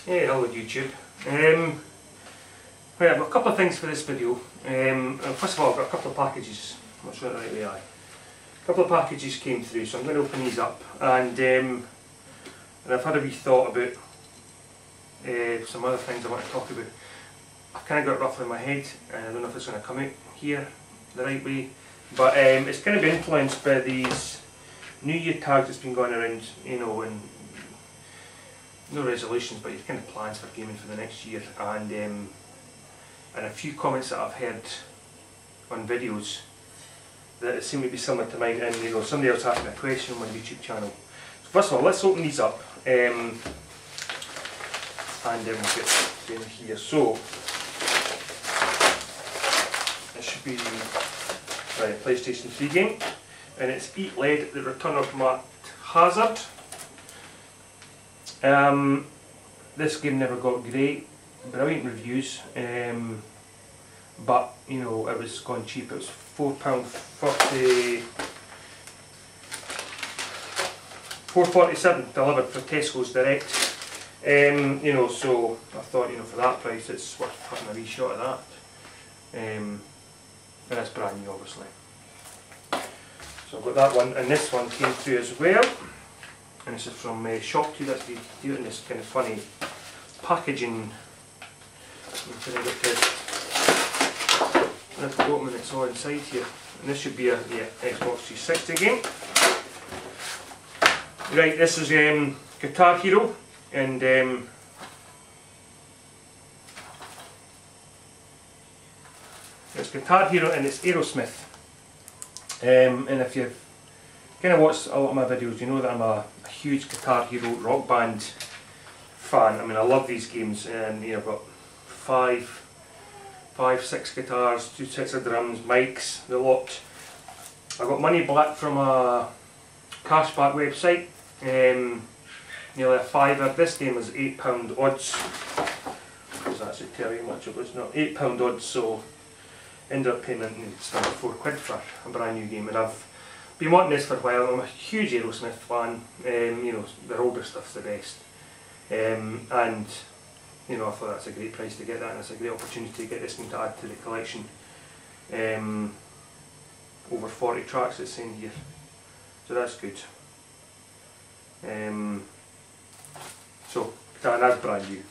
Hey, hello YouTube. Right, I've got a couple of things for this video. First of all, I've got a couple of packages. I'm not sure the right way I. A couple of packages came through, so I'm going to open these up. And I've had a wee thought about some other things I want to talk about. I've kind of got it roughly in my head, and I don't know if it's going to come out here the right way. But it's kind of been influenced by these New Year tags that's been going around, you know, and no resolutions, but you've kind of plans for gaming for the next year, and a few comments that I've heard on videos that seem to be similar to mine, and you know, somebody else asked me a question on my YouTube channel. So first of all, let's open these up, and we'll get in here. So it should be a PlayStation 3 game, and it's Eat Lead: The Return of Matt Hazard. This game never got great, brilliant reviews, but you know, it was gone cheap. It was £4.40, £4.47 delivered for Tesco's Direct. You know, so I thought, you know, for that price it's worth having a wee shot at that. And it's brand new, obviously. So I've got that one, and this one came through as well. And this is from ShopTo. That's doing this kind of funny packaging. I've got them, it's all inside here. And this should be a Xbox 360 game. Right, this is Guitar Hero, and it's Guitar Hero and it's Aerosmith. And if you've kind of watched a lot of my videos, you know that I'm a huge Guitar Hero Rock Band fan. I mean, I love these games, and you know, I've got six guitars, 2 sets of drums, mics, the lot. I got money back from a cashback website, nearly a £5. This game was £8 odds. Does that actually tell you much? It was not £8 odds, so ended up paying £4 for a brand new game, and I've been wanting this for a while. I'm a huge Aerosmith fan. You know, their older stuff's the best, and you know, I thought that's a great price to get that, and it's a great opportunity to get this one to add to the collection. Over 40 tracks it's saying here, so that's good. So that's brand new,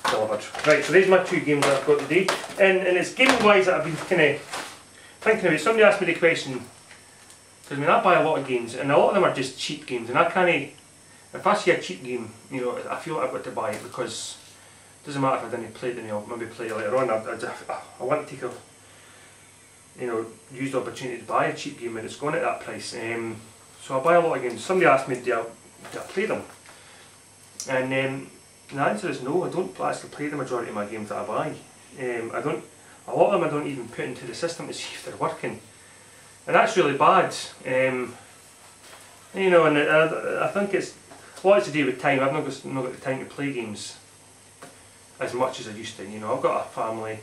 delivered. Right, so these are my two games that I've got today, and it's gaming wise that I've been kind of thinking about. Somebody asked me the question, because I mean, I buy a lot of games, and a lot of them are just cheap games, and I can't. If I see a cheap game, you know, I feel like I've got to buy it, because it doesn't matter if I didn't play it, I'll maybe play it later on. I want to take a, you know, use the opportunity to buy a cheap game when it's gone at that price. So I buy a lot of games. Somebody asked me, do I play them? And the answer is no. I don't actually play the majority of my games that I buy. A lot of them I don't even put into the system to see if they're working, and that's really bad. You know, and I think it's a lot to do with time. I've not got the time to play games as much as I used to. You know, I've got a family,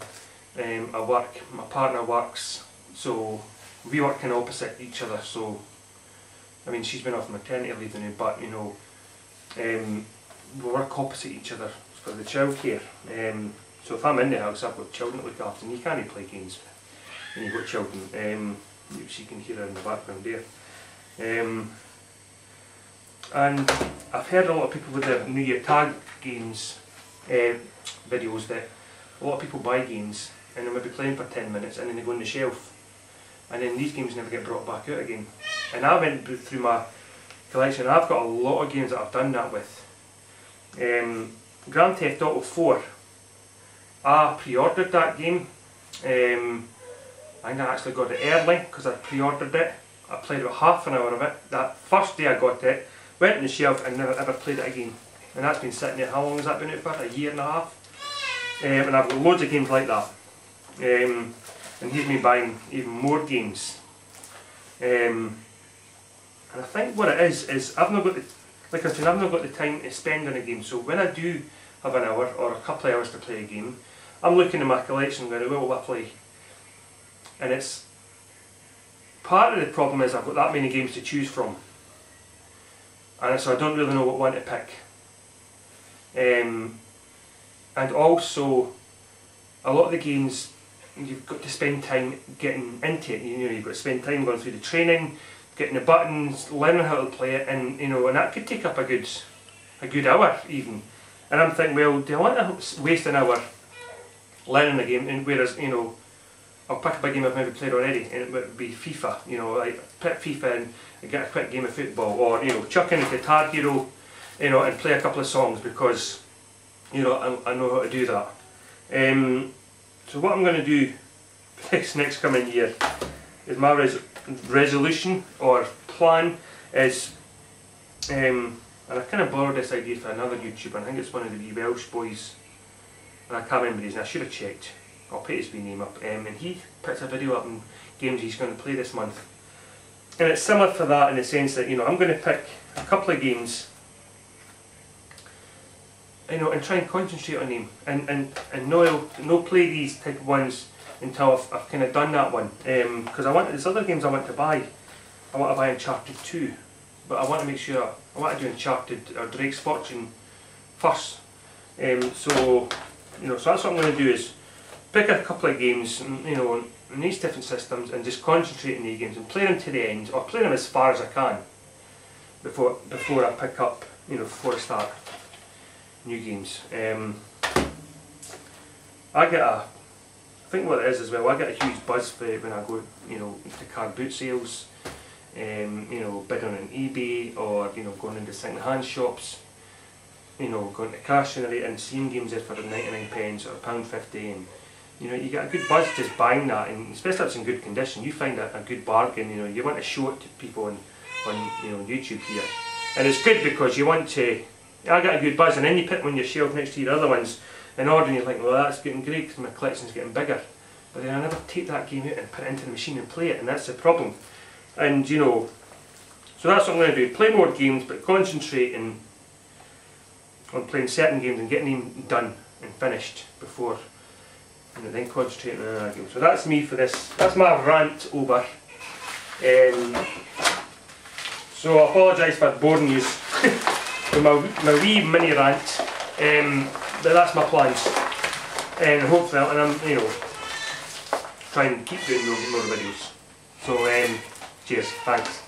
I work, my partner works, so we work kind of opposite each other. So, I mean, she's been off maternity leave now, but you know, we work opposite each other for the childcare. So if I'm in the house, I've got children to look after, and you can't play games when you've got children. You can hear her in the background there. And I've heard a lot of people with their New Year tag games videos, that a lot of people buy games and they might be playing for 10 minutes and then they go on the shelf, and then these games never get brought back out again. And I went through my collection, and I've got a lot of games that I've done that with. Grand Theft Auto 4, I pre-ordered that game. I think I actually got it early because I pre-ordered it. I played about half an hour of it. That first day I got it, went on the shelf and never ever played it again. And that's been sitting there, how long has that been out for? A year and a half? And I've got loads of games like that. And here's me buying even more games. And I think what it is I've not got the, like I said, I've not got the time to spend on a game. So when I do have an hour or a couple of hours to play a game, I'm looking at my collection going, what will I play? And it's part of the problem is I've got that many games to choose from, and so I don't really know what one to pick. and also a lot of the games you've got to spend time getting into it. You know, you've got to spend time going through the training, getting the buttons, learning how to play it, and you know, and that could take up a good hour even. And I'm thinking, well, do I want to waste an hour learning the game? And whereas, you know, I'll pick up a game I've never played already, and it would be FIFA. You know, like put FIFA in and get a quick game of football, or you know, chuck in a Guitar Hero, you know, and play a couple of songs because, you know, I know how to do that. So what I'm going to do this next coming year is my resolution or plan is, and I kind of borrowed this idea from another YouTuber. I think it's one of the wee Welsh boys, and I can't remember his name. I should have checked. I'll put his wee name up. And he puts a video up on games he's going to play this month. And it's similar to that in the sense that, you know, I'm going to pick a couple of games, you know, and try and concentrate on them, and no play these type of ones until I've kind of done that one. Because there's other games I want to buy. I want to buy Uncharted 2, but I want to make sure I want to do Uncharted or Drake's Fortune first. So you know, so that's what I'm going to do is pick a couple of games, you know, in these different systems, and just concentrate on these games and play them to the end, or play them as far as I can before I pick up, you know, before I start new games. I think what it is as well, I get a huge buzz for it when I go, you know, to car boot sales, you know, bidding on eBay, or you know, going into second-hand shops, you know, going to Cash Generator and seeing games there for 99 pence or £1.50, and you know, you get a good buzz just buying that, and especially if it's in good condition, you find that a good bargain. You know, you want to show it to people on you know, YouTube here, and it's good because you want to. I get a good buzz, and then you put them on your shelf next to your other ones in order, and you're like, well, that's getting great because my collection's getting bigger. But then I never take that game out and put it into the machine and play it, and that's the problem. And you know, so that's what I'm going to do: play more games, but concentrating on playing certain games and getting them done and finished before, you know, then concentrating on another game. So that's me for this. That's my rant over. So I apologise for boring you with my wee mini rant, but that's my plans, and hopefully, and I'm, you know, trying to keep doing more videos. So cheers, thanks.